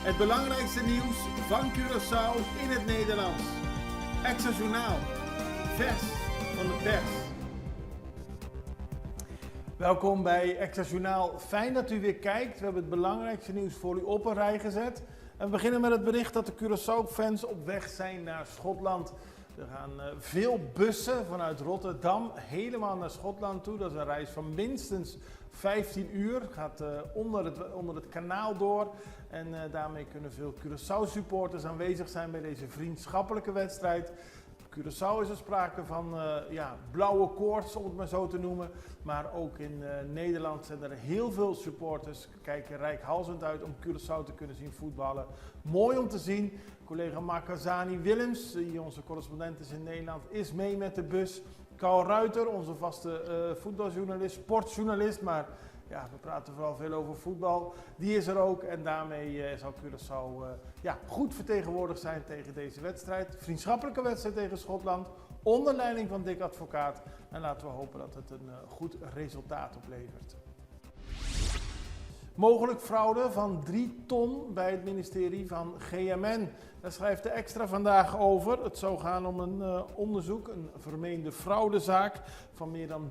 Het belangrijkste nieuws van Curaçao in het Nederlands. Extra Journaal. Vers van de pers. Welkom bij Extra Journaal. Fijn dat u weer kijkt. We hebben het belangrijkste nieuws voor u op een rij gezet. En we beginnen met het bericht dat de Curaçao-fans op weg zijn naar Schotland. Er gaan veel bussen vanuit Rotterdam helemaal naar Schotland toe. Dat is een reis van minstens 15 uur. Gaat onder het kanaal door. En daarmee kunnen veel Curaçao-supporters aanwezig zijn bij deze vriendschappelijke wedstrijd. Op Curaçao is er sprake van blauwe koorts, om het maar zo te noemen. Maar ook in Nederland zijn er heel veel supporters. Kijken reikhalzend uit om Curaçao te kunnen zien voetballen. Mooi om te zien. Collega Makazani Willems, die onze correspondent is in Nederland, is mee met de bus. Carl Ruiter, onze vaste voetbaljournalist, sportjournalist, maar ja, we praten vooral veel over voetbal. Die is er ook en daarmee zal Curaçao goed vertegenwoordigd zijn tegen deze wedstrijd. Vriendschappelijke wedstrijd tegen Schotland, onder leiding van Dick Advocaat. En laten we hopen dat het een goed resultaat oplevert. Mogelijk fraude van 3 ton bij het ministerie van GMN. Daar schrijft de Extra vandaag over. Het zou gaan om een onderzoek, een vermeende fraudezaak van meer dan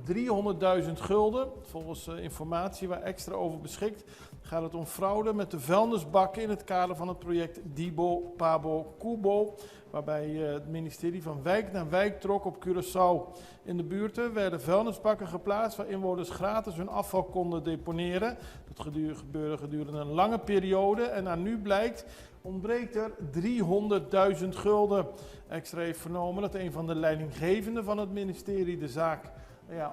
300.000 gulden. Volgens informatie waar Extra over beschikt gaat het om fraude met de vuilnisbakken in het kader van het project Dibo Pabo Kubo. Waarbij het ministerie van wijk naar wijk trok op Curaçao. In de buurten werden vuilnisbakken geplaatst waar inwoners gratis hun afval konden deponeren. Dat gebeurde gedurende een lange periode en naar nu blijkt ontbreekt er 300.000 gulden. Extra heeft vernomen dat een van de leidinggevenden van het ministerie de zaak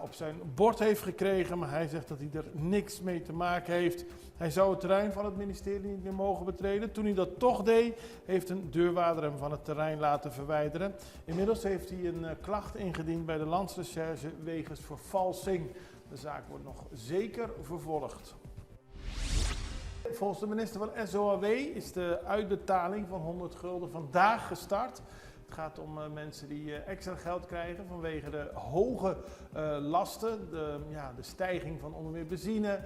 op zijn bord heeft gekregen, maar hij zegt dat hij er niks mee te maken heeft. Hij zou het terrein van het ministerie niet meer mogen betreden. Toen hij dat toch deed, heeft een deurwaarder hem van het terrein laten verwijderen. Inmiddels heeft hij een klacht ingediend bij de Landsrecherche wegens vervalsing. De zaak wordt nog zeker vervolgd. Volgens de minister van SOAW is de uitbetaling van 100 gulden vandaag gestart. Het gaat om mensen die extra geld krijgen vanwege de hoge lasten, de stijging van onder meer benzine,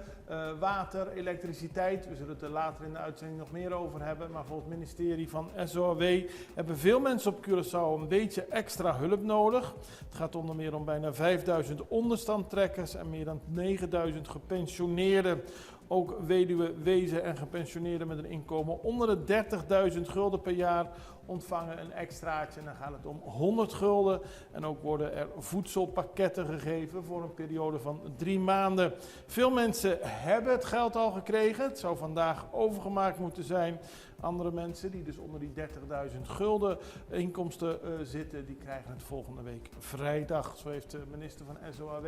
water, elektriciteit. We zullen het er later in de uitzending nog meer over hebben. Maar volgens het ministerie van SOAW hebben veel mensen op Curaçao een beetje extra hulp nodig. Het gaat onder meer om bijna 5000 onderstandtrekkers en meer dan 9000 gepensioneerden. Ook weduwen, wezen en gepensioneerden met een inkomen onder de 30.000 gulden per jaar ontvangen een extraatje. En dan gaat het om 100 gulden. En ook worden er voedselpakketten gegeven voor een periode van 3 maanden. Veel mensen hebben het geld al gekregen. Het zou vandaag overgemaakt moeten zijn. Andere mensen die dus onder die 30.000 gulden inkomsten zitten, die krijgen het volgende week vrijdag. Zo heeft de minister van SOAW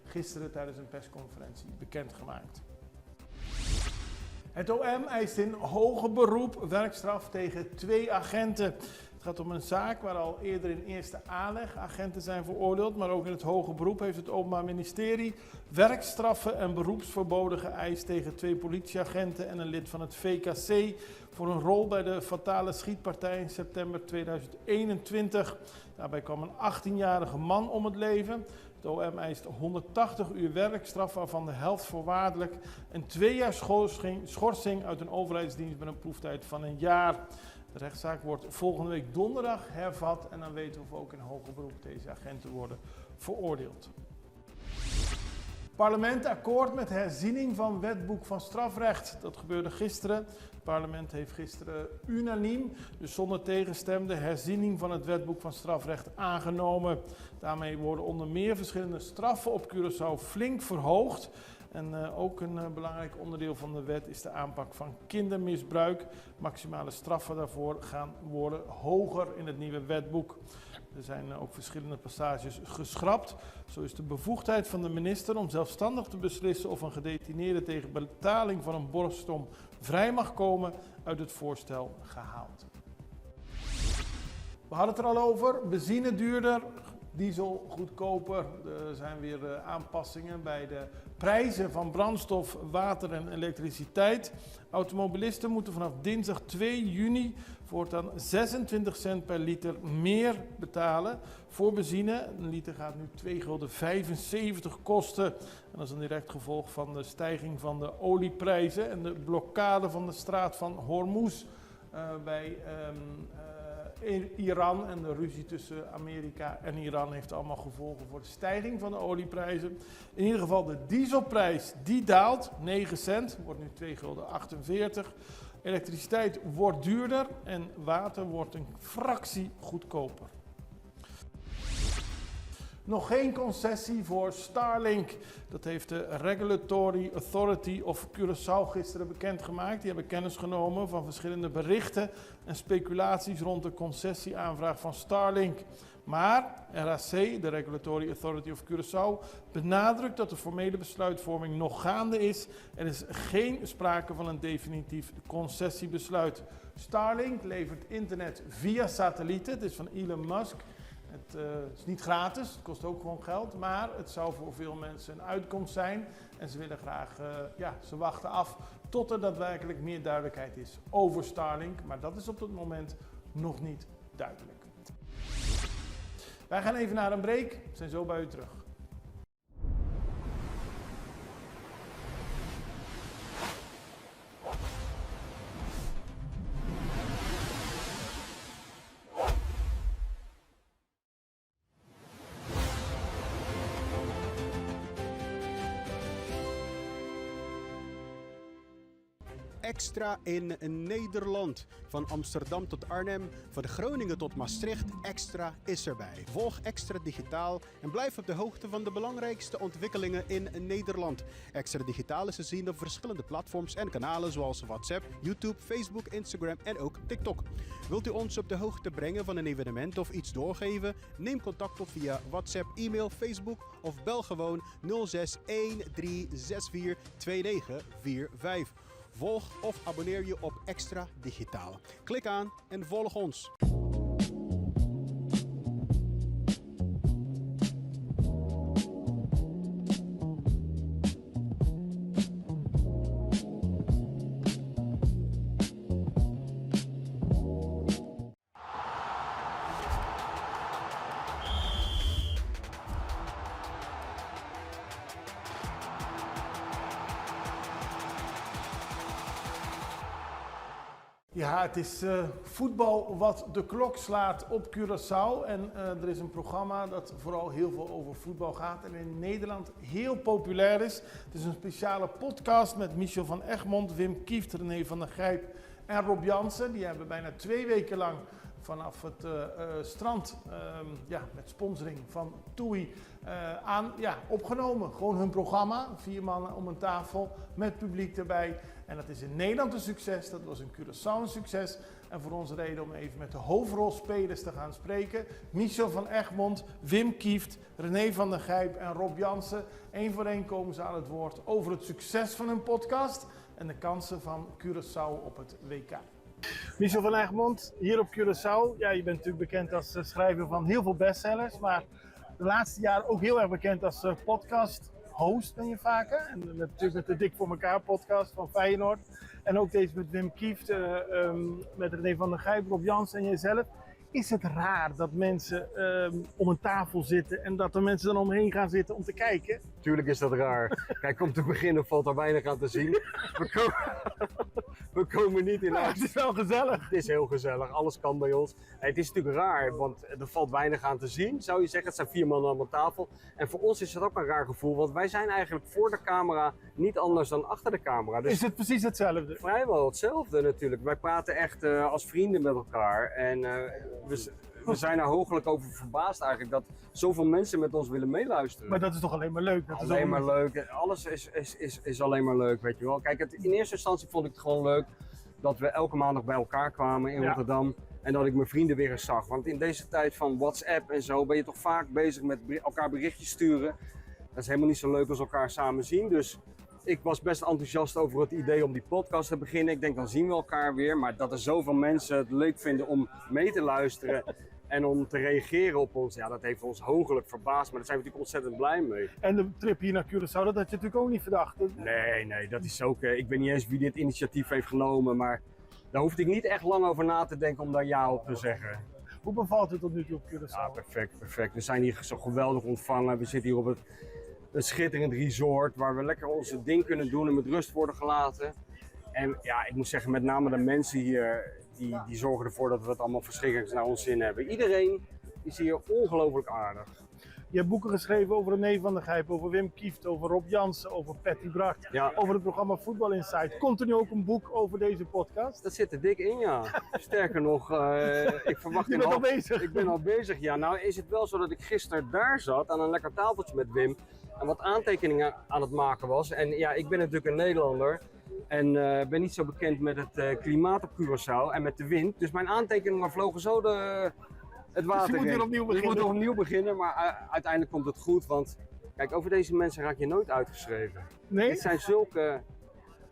gisteren tijdens een persconferentie bekendgemaakt. Het OM eist in hoger beroep werkstraf tegen 2 agenten. Het gaat om een zaak waar al eerder in eerste aanleg agenten zijn veroordeeld, maar ook in het hoger beroep heeft het Openbaar Ministerie werkstraffen en beroepsverboden geëist tegen 2 politieagenten en een lid van het VKC voor een rol bij de fatale schietpartij in september 2021. Daarbij kwam een 18-jarige man om het leven. Het OM eist 180 uur werkstraf, waarvan de helft voorwaardelijk en 2 jaar schorsing uit een overheidsdienst met een proeftijd van 1 jaar. De rechtszaak wordt volgende week donderdag hervat en dan weten we of ook in hoger beroep deze agenten worden veroordeeld. Parlement akkoord met herziening van wetboek van strafrecht. Dat gebeurde gisteren. Het parlement heeft gisteren unaniem, dus zonder tegenstem, de herziening van het wetboek van strafrecht aangenomen. Daarmee worden onder meer verschillende straffen op Curaçao flink verhoogd. En ook een belangrijk onderdeel van de wet is de aanpak van kindermisbruik. Maximale straffen daarvoor gaan worden hoger in het nieuwe wetboek. Er zijn ook verschillende passages geschrapt. Zo is de bevoegdheid van de minister om zelfstandig te beslissen of een gedetineerde tegen betaling van een borgsom vrij mag komen uit het voorstel gehaald. We hadden het er al over, benzine duurder, diesel goedkoper. Er zijn weer aanpassingen bij de prijzen van brandstof, water en elektriciteit. Automobilisten moeten vanaf dinsdag 2 juni voortaan 26 cent per liter meer betalen voor benzine. Een liter gaat nu 2,75 gulden kosten. En dat is een direct gevolg van de stijging van de olieprijzen en de blokkade van de straat van Hormuz bij Iran. En de ruzie tussen Amerika en Iran heeft allemaal gevolgen voor de stijging van de olieprijzen. In ieder geval de dieselprijs die daalt, 9 cent, wordt nu 2,48 gulden. Elektriciteit wordt duurder en water wordt een fractie goedkoper. Nog geen concessie voor Starlink. Dat heeft de Regulatory Authority of Curaçao gisteren bekendgemaakt. Die hebben kennis genomen van verschillende berichten en speculaties rond de concessieaanvraag van Starlink. Maar RAC, de Regulatory Authority of Curaçao, benadrukt dat de formele besluitvorming nog gaande is. Er is geen sprake van een definitief concessiebesluit. Starlink levert internet via satellieten. Het is van Elon Musk. Het is niet gratis, het kost ook gewoon geld, maar het zou voor veel mensen een uitkomst zijn. En ze willen graag, ze wachten af tot er daadwerkelijk meer duidelijkheid is over Starlink. Maar dat is op dit moment nog niet duidelijk. Wij gaan even naar een break, we zijn zo bij u terug. Extra in Nederland. Van Amsterdam tot Arnhem, van Groningen tot Maastricht, Extra is erbij. Volg Extra Digitaal en blijf op de hoogte van de belangrijkste ontwikkelingen in Nederland. Extra Digitaal is te zien op verschillende platforms en kanalen zoals WhatsApp, YouTube, Facebook, Instagram en ook TikTok. Wilt u ons op de hoogte brengen van een evenement of iets doorgeven? Neem contact op via WhatsApp, e-mail, Facebook of bel gewoon 06 1364 2945. Volg of abonneer je op Extra Digitaal. Klik aan en volg ons. Ja, het is voetbal wat de klok slaat op Curaçao. En er is een programma dat vooral heel veel over voetbal gaat en in Nederland heel populair is. Het is een speciale podcast met Michel van Egmond, Wim Kieft, René van der Gijp en Rob Jansen. Die hebben bijna 2 weken lang vanaf het strand met sponsoring van TUI opgenomen. Gewoon hun programma, 4 mannen om een tafel met publiek erbij. En dat is in Nederland een succes, dat was in Curaçao een succes. En voor ons reden om even met de hoofdrolspelers te gaan spreken. Michel van Egmond, Wim Kieft, René van der Gijp en Rob Jansen. Eén voor één komen ze aan het woord over het succes van hun podcast en de kansen van Curaçao op het WK. Michel van Egmond, hier op Curaçao. Ja, je bent natuurlijk bekend als schrijver van heel veel bestsellers, maar de laatste jaren ook heel erg bekend als podcast-host ben je vaker. En natuurlijk met de Dik voor elkaar podcast van Feyenoord. En ook deze met Wim Kieft, met René van der Gijp, Rob Jansen en jezelf. Is het raar dat mensen om een tafel zitten en dat er mensen dan omheen gaan zitten om te kijken? Tuurlijk is dat raar. Kijk, om te beginnen valt er weinig aan te zien. We komen niet in Het is wel gezellig. Het is heel gezellig, alles kan bij ons. Het is natuurlijk raar, want er valt weinig aan te zien, zou je zeggen. Het zijn 4 mannen aan tafel. En voor ons is het ook een raar gevoel, want wij zijn eigenlijk voor de camera niet anders dan achter de camera. Dus is het precies hetzelfde? vrijwel hetzelfde natuurlijk. Wij praten echt als vrienden met elkaar. En we zijn er hooglijk over verbaasd eigenlijk dat zoveel mensen met ons willen meeluisteren. Maar dat is toch alleen maar leuk? Dat alleen maar leuk. Alles is alleen maar leuk, weet je wel. Kijk, in eerste instantie vond ik het gewoon leuk dat we elke maandag bij elkaar kwamen in Rotterdam. En dat ik mijn vrienden weer eens zag. Want in deze tijd van WhatsApp en zo ben je toch vaak bezig met elkaar berichtjes sturen. Dat is helemaal niet zo leuk als elkaar samen zien. Dus ik was best enthousiast over het idee om die podcast te beginnen. Ik denk, dan zien we elkaar weer. Maar dat er zoveel mensen het leuk vinden om mee te luisteren. En om te reageren op ons, ja, dat heeft ons hoogelijk verbaasd, maar daar zijn we natuurlijk ontzettend blij mee. En de trip hier naar Curaçao, dat had je natuurlijk ook niet verdacht. Nee, dat is ook, ik weet niet eens wie dit initiatief heeft genomen, maar daar hoefde ik niet echt lang over na te denken om daar ja op te zeggen. Hoe bevalt het tot nu toe op Curaçao? Ja, perfect. We zijn hier zo geweldig ontvangen. We zitten hier op een schitterend resort waar we lekker onze ding kunnen doen en met rust worden gelaten. En ja, ik moet zeggen, met name de mensen hier, die zorgen ervoor dat we het allemaal verschrikkelijk naar ons zin hebben. Iedereen is hier ongelooflijk aardig. Je hebt boeken geschreven over René van der Gijp, over Wim Kieft, over Rob Jansen, over Patty Bracht, Ja. over het programma Voetbal Insight. Komt er nu ook een boek over deze podcast? Dat zit er dik in, ja. Sterker nog, ik verwacht Je bent al bezig. Ik ben al bezig, ja. Nou is het wel zo dat ik gisteren daar zat aan een lekker tafeltje met Wim en wat aantekeningen aan het maken was. En ja, ik ben natuurlijk een Nederlander en ben niet zo bekend met het klimaat op Curaçao en met de wind. Dus mijn aantekeningen vlogen zo het water Dus je moet in. weer opnieuw Dus ik beginnen. moet opnieuw beginnen, maar uiteindelijk komt het goed, want kijk, over deze mensen raak je nooit uitgeschreven. Nee? Het zijn zulke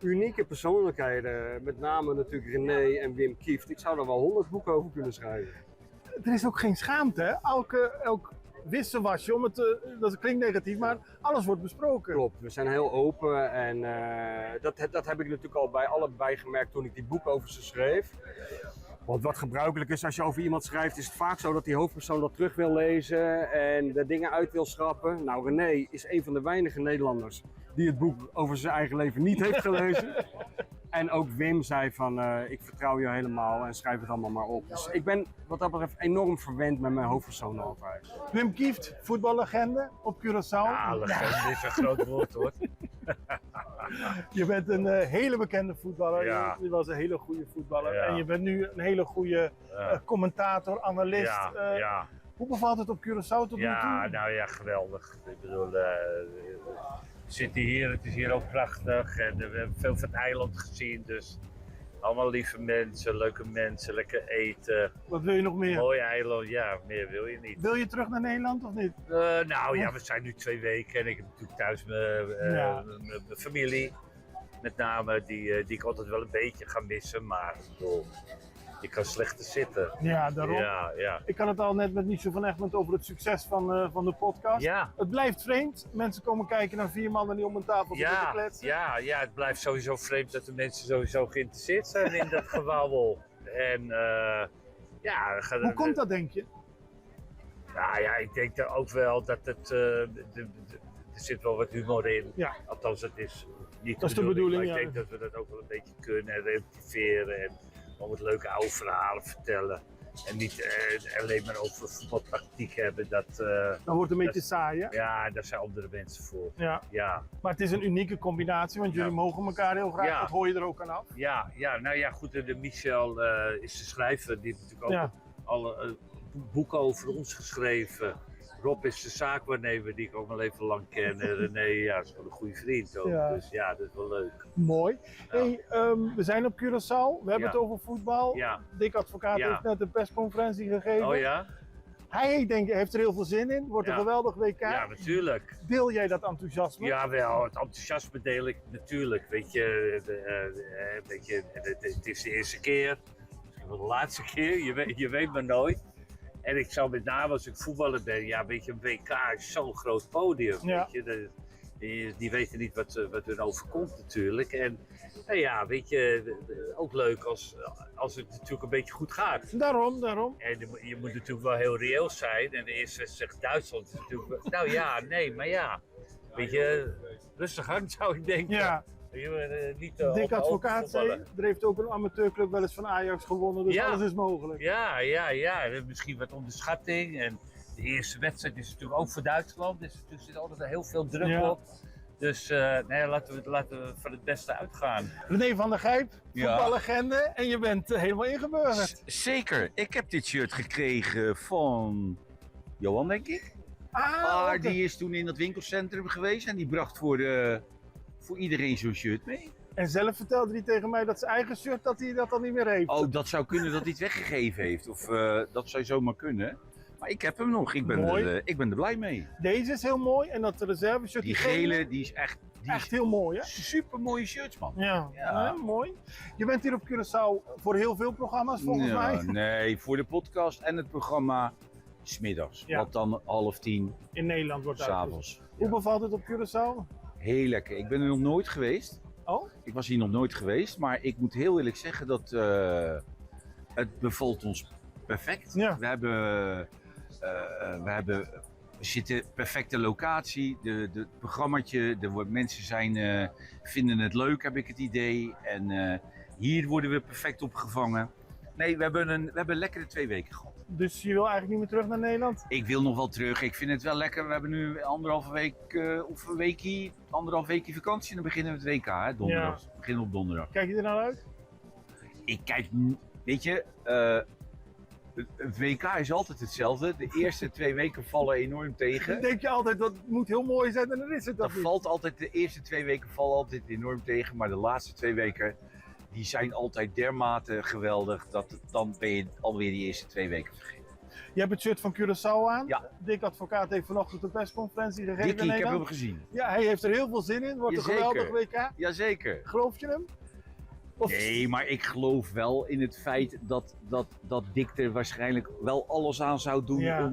unieke persoonlijkheden, met name natuurlijk René en Wim Kieft. Ik zou er wel 100 boeken over kunnen schrijven. Er is ook geen schaamte, hè? Elk wisselwasje, dat klinkt negatief, maar alles wordt besproken. Klopt, we zijn heel open en dat heb ik natuurlijk al bij allebei gemerkt toen ik die boek over ze schreef. Want wat gebruikelijk is als je over iemand schrijft, is het vaak zo dat die hoofdpersoon dat terug wil lezen en de dingen uit wil schrappen. Nou, René is een van de weinige Nederlanders die het boek over zijn eigen leven niet heeft gelezen. En ook Wim zei van, ik vertrouw je helemaal en schrijf het allemaal maar op. Dus ik ben wat dat betreft enorm verwend met mijn hoofdpersoon altijd. Wim Kieft, voetballegende op Curaçao. Ja, legende is een groot woord hoor. Je bent een hele bekende voetballer. Ja. Je was een hele goede voetballer. Ja. En je bent nu een hele goede commentator, analist. Ja, ja. Hoe bevalt het op Curaçao tot nu Ja, toe? nou ja, geweldig. Ik bedoel, we zitten hier, het is hier ook prachtig en we hebben veel van het eiland gezien, dus allemaal lieve mensen, leuke mensen, lekker eten, Wat wil je nog meer? mooi eiland, ja, meer wil je niet. Wil je terug naar Nederland of niet? Nou ja, we zijn nu 2 weken en ik heb natuurlijk thuis Ja. mijn familie, met name, die ik altijd wel een beetje ga missen, maar ik bedoel, je kan slechter zitten. Ja, daarom. Ja. Ik had het al net met Nico van Egmond over het succes van de podcast. Ja. Het blijft vreemd. Mensen komen kijken naar 4 mannen die om een tafel zitten te kletsen. Ja, het blijft sowieso vreemd dat de mensen sowieso geïnteresseerd zijn in dat gewabbel. En Hoe komt dat, denk je? Nou ja, ik denk ook wel dat het, er zit wel wat humor in. Ja. Althans, het is niet Dat is de bedoeling, maar ja. ik denk dat we dat ook wel een beetje kunnen en relativeren en gewoon wat leuke oude verhalen vertellen. En niet alleen maar over voetbaltactiek hebben, Dan wordt het een beetje saai, hè? ja, daar zijn andere mensen voor. Ja. Ja. Maar het is een unieke combinatie, want jullie Ja. mogen elkaar heel graag. Ja. Dat hoor je er ook aan af. Ja, nou ja, goed. De Michel is de schrijver. Die heeft natuurlijk ook Ja. alle boeken over ons geschreven. Rob is de zaakwaarnemer die ik ook al even lang ken. En René, ja, is wel een goede vriend ook. Ja. Dus ja, dat is wel leuk. Mooi. Hey, we zijn op Curaçao. We hebben Ja. het over voetbal. Ja. Dick Advocaat Ja. heeft net een persconferentie gegeven. Oh ja? Hij heeft er heel veel zin in. Wordt een Ja. geweldig WK. Ja, natuurlijk. Deel jij dat enthousiasme? Jawel, het enthousiasme deel ik natuurlijk. Weet je, het is de eerste keer. Misschien wel de laatste keer. Je weet maar nooit. En ik zou met name als ik voetballer ben, ja, weet je, een WK is zo'n groot podium. Ja. Weet je, die weten niet wat hun overkomt natuurlijk. En nou ja, weet je, ook leuk als het natuurlijk een beetje goed gaat. Daarom. En je moet natuurlijk wel heel reëel zijn. En de eerste wedstrijd tegen Duitsland is natuurlijk, nou ja, nee, maar ja. Weet je, rustig aan zou ik denken. Ja. Niet Dick Advocaat zei, voetballen. er heeft ook een amateurclub wel eens van Ajax gewonnen, dus Ja. alles is mogelijk. Ja, misschien wat onderschatting. En de eerste wedstrijd is natuurlijk ook voor Duitsland. Dus er zit altijd heel veel druk Ja. op. Dus laten we van het beste uitgaan. René van der Gijp, Ja. voetballegende, en je bent helemaal ingeburgerd. Zeker. Ik heb dit shirt gekregen van Johan, denk ik. Ah, oké. Die is toen in dat winkelcentrum geweest en die bracht voor iedereen zo'n shirt mee. En zelf vertelde hij tegen mij dat zijn eigen shirt, dat hij dat dan niet meer heeft. Oh, dat zou kunnen dat hij het weggegeven heeft. Of dat zou zomaar kunnen. Maar ik heb hem nog. Ik ben Mooi. er blij mee. Deze is heel mooi en dat reserve shirt. Die gele, die is echt echt heel mooi, hè? Super mooie shirts, man. Ja, Ja. mooi. Je bent hier op Curaçao voor heel veel programma's volgens Ja, mij. nee, voor de podcast en het programma 's middags. Ja. Wat dan 9:30 In Nederland wordt dat. s'avonds. Hoe bevalt het op Curaçao? Heel lekker. Ik ben er nog nooit geweest. Oh? Ik was hier nog nooit geweest, maar ik moet heel eerlijk zeggen dat het bevalt ons perfect. Ja. We zitten perfecte locatie, het programmaatje, mensen vinden het leuk, heb ik het idee. En hier worden we perfect opgevangen. Nee, we hebben lekkere 2 weken gehad. Dus je wil eigenlijk niet meer terug naar Nederland? Ik wil nog wel terug. Ik vind het wel lekker. We hebben nu 1,5 week of een weekie, 1,5 weekje vakantie en dan beginnen we het WK, hè, donderdag. We beginnen op donderdag. Kijk je er nou uit? Ik kijk, weet je, het WK is altijd hetzelfde. De eerste 2 weken vallen enorm tegen. Dan denk je altijd dat het moet heel mooi zijn en dan is het dat niet. De eerste 2 weken vallen altijd enorm tegen, maar de laatste 2 weken die zijn altijd dermate geweldig dan ben je alweer die eerste 2 weken vergeten. Je hebt het shirt van Curaçao aan. Ja. Dick Advocaat heeft vanochtend een persconferentie gegeven in Dikkie, ik heb Nederland. hem gezien. Ja, hij heeft er heel veel zin in. Wordt een Jazeker. geweldig WK. Jazeker. Geloof je hem? Of- Nee, maar ik geloof wel in het feit dat Dick er waarschijnlijk wel alles aan zou doen Ja.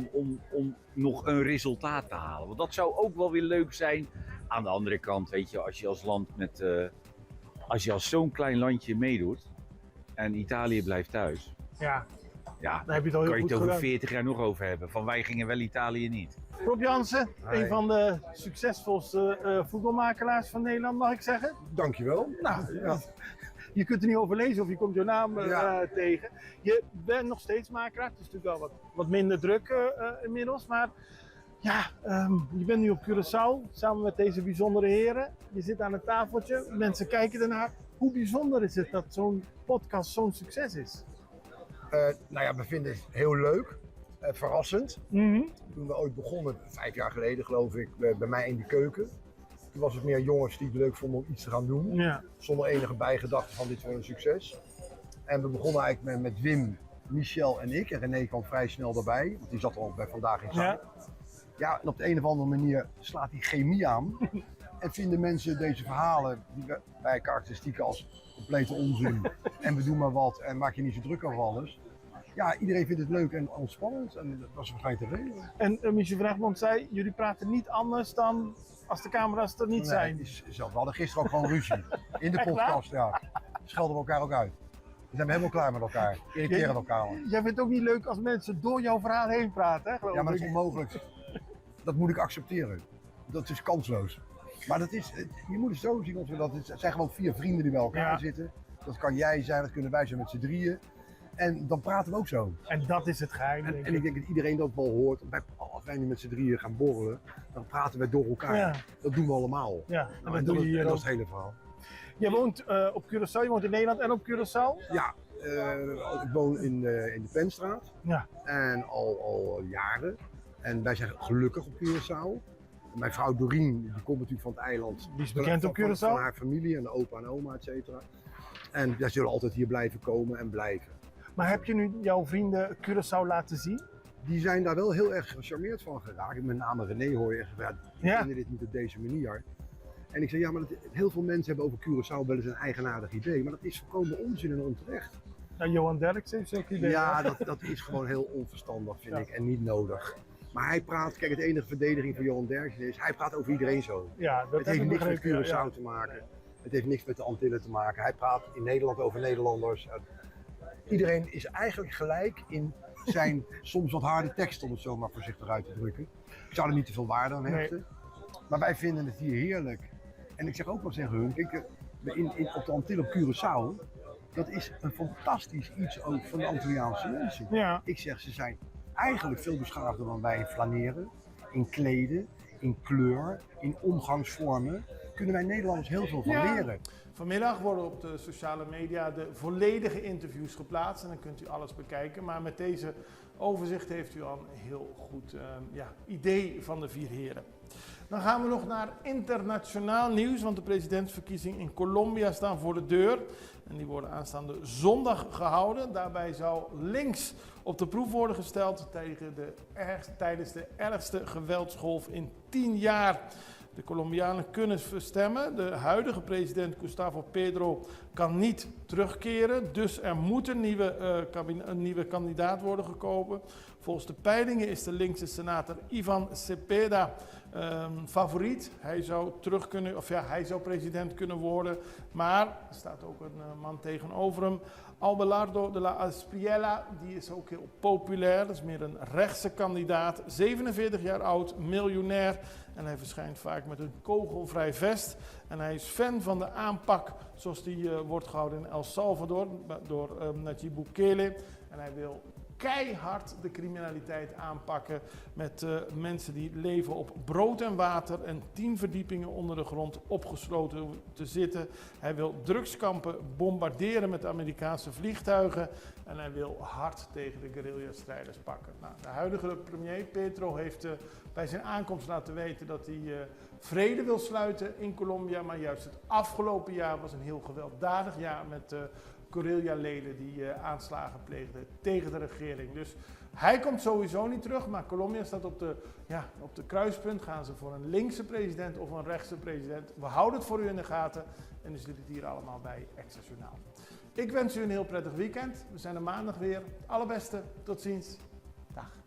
om nog een resultaat te halen. Want dat zou ook wel weer leuk zijn. Aan de andere kant, weet je, als je als land als je als zo'n klein landje meedoet en Italië blijft thuis, Ja, ja, dan heb je het al heel kan je goed het over gedaan. 40 jaar nog over hebben. Van wij gingen wel Italië niet. Rob Jansen, Hi. een van de succesvolste voetbalmakelaars van Nederland, mag ik zeggen. Dankjewel. Nou, Ja. je kunt er niet over lezen of je komt jouw naam Ja. tegen. Je bent nog steeds makelaar. Het is natuurlijk wel wat minder druk inmiddels. Maar ja, je bent nu op Curaçao samen met deze bijzondere heren. Je zit aan het tafeltje, mensen kijken ernaar. Hoe bijzonder is het dat zo'n podcast zo'n succes is? Nou ja, we vinden het heel leuk. Verrassend. Mhm. Toen we ooit begonnen, 5 jaar geleden geloof ik, bij mij in de keuken. Toen was het meer jongens die het leuk vonden om iets te gaan doen. Ja. Zonder enige bijgedachte van dit wordt een succes. En we begonnen eigenlijk met Wim, Michel en ik. En René kwam vrij snel erbij, want die zat al bij Vandaag in Zaak. Ja, en op de een of andere manier slaat die chemie aan. En vinden mensen deze verhalen, die wij karakteristieken als complete onzin. En we doen maar wat en maak je niet zo druk over alles. Ja, iedereen vindt het leuk en ontspannend. En dat was waarschijnlijk de reden. En Michel Vraagmond zei, jullie praten niet anders dan als de camera's er niet zijn. Nee, we hadden gisteren ook gewoon ruzie. In de Echt waar? podcast, ja. Schelden we elkaar ook uit. We zijn helemaal klaar met elkaar. Irriteren elkaar. Jij vindt het ook niet leuk als mensen door jouw verhaal heen praten, hè? geloof Ja, maar dat ik. is onmogelijk. Dat moet ik accepteren. Dat is kansloos. Maar dat is, je moet het zo zien, het zijn gewoon 4 vrienden die bij elkaar Ja. zitten. Dat kan jij zijn, dat kunnen wij zijn met z'n drieën. En dan praten we ook zo. En dat is het geheim, denk En ik denk dat iedereen dat wel hoort. Als wij nu met z'n drieën gaan borrelen, dan praten wij door elkaar. Ja. Dat doen we allemaal. Ja, en Nou, dat doe je hier en dat ook. is het hele verhaal. Je woont op Curaçao, je woont in Nederland en op Curaçao? Ja, ik woon in de Penstraat. Ja. En al jaren. En wij zijn gelukkig op Curaçao. Mijn vrouw Doreen, die komt natuurlijk van het eiland. Die is bekend op Curaçao? Van haar familie en opa en oma, et cetera. En wij zullen altijd hier blijven komen en blijven. Maar heb je nu jouw vrienden Curaçao laten zien? Die zijn daar wel heel erg gecharmeerd van geraakt. Met name René hoor je echt, ja, we Ja. vinden dit niet op deze manier. En ik zei, ja, maar heel veel mensen hebben over Curaçao wel eens een eigenaardig idee. Maar dat is volkomen onzin en onterecht. Nou, Johan Derks heeft zulke idee. Ja, dat is gewoon heel onverstandig, vind Ja. ik, en niet nodig. Maar hij praat, kijk, het enige verdediging van Johan Derksen is, hij praat over iedereen zo. Ja, dat Het heb heeft ik niks met begrepen, Curaçao ja. te maken. Het heeft niks met de Antillen te maken. Hij praat in Nederland over Nederlanders. Iedereen is eigenlijk gelijk in zijn soms wat harde tekst, om het zo maar voorzichtig uit te drukken. Ik zou er niet te veel waarde aan hechten. Maar wij vinden het hier heerlijk. En ik zeg ook wel tegen hun, kijk, op de Antillen op Curaçao, dat is een fantastisch iets ook van de Antilliaanse mensen. Ja. Ik zeg, ze zijn eigenlijk veel beschaafder dan wij in flaneren, in kleden, in kleur, in omgangsvormen. Kunnen wij Nederlanders heel veel van Ja. leren. Vanmiddag worden op de sociale media de volledige interviews geplaatst en dan kunt u alles bekijken. Maar met deze overzicht heeft u al een heel goed idee van de 4 heren. Dan gaan we nog naar internationaal nieuws, want de presidentsverkiezingen in Colombia staan voor de deur. En die worden aanstaande zondag gehouden. Daarbij zou links op de proef worden gesteld tijdens de ergste geweldsgolf in 10 jaar. De Colombianen kunnen stemmen. De huidige president Gustavo Petro kan niet terugkeren. Dus er moet een nieuwe kandidaat worden gekozen. Volgens de peilingen is de linkse senator Ivan Cepeda favoriet. Hij zou hij zou president kunnen worden. Maar er staat ook een man tegenover hem. Abelardo de la Espriella, die is ook heel populair. Dat is meer een rechtse kandidaat. 47 jaar oud, miljonair. En hij verschijnt vaak met een kogelvrij vest. En hij is fan van de aanpak zoals die wordt gehouden in El Salvador door Nayib Bukele. En hij wil keihard de criminaliteit aanpakken met mensen die leven op brood en water en 10 verdiepingen onder de grond opgesloten te zitten. Hij wil drugskampen bombarderen met Amerikaanse vliegtuigen en hij wil hard tegen de guerrilla-strijders pakken. Nou, de huidige premier Petro heeft bij zijn aankomst laten weten dat hij vrede wil sluiten in Colombia, maar juist het afgelopen jaar was een heel gewelddadig jaar met guerrilla-leden die aanslagen pleegden tegen de regering. Dus hij komt sowieso niet terug, maar Colombia staat op de kruispunt. Gaan ze voor een linkse president of een rechtse president? We houden het voor u in de gaten en u ziet het hier allemaal bij Extra Journaal. Ik wens u een heel prettig weekend. We zijn er maandag weer. Het allerbeste. Tot ziens. Dag.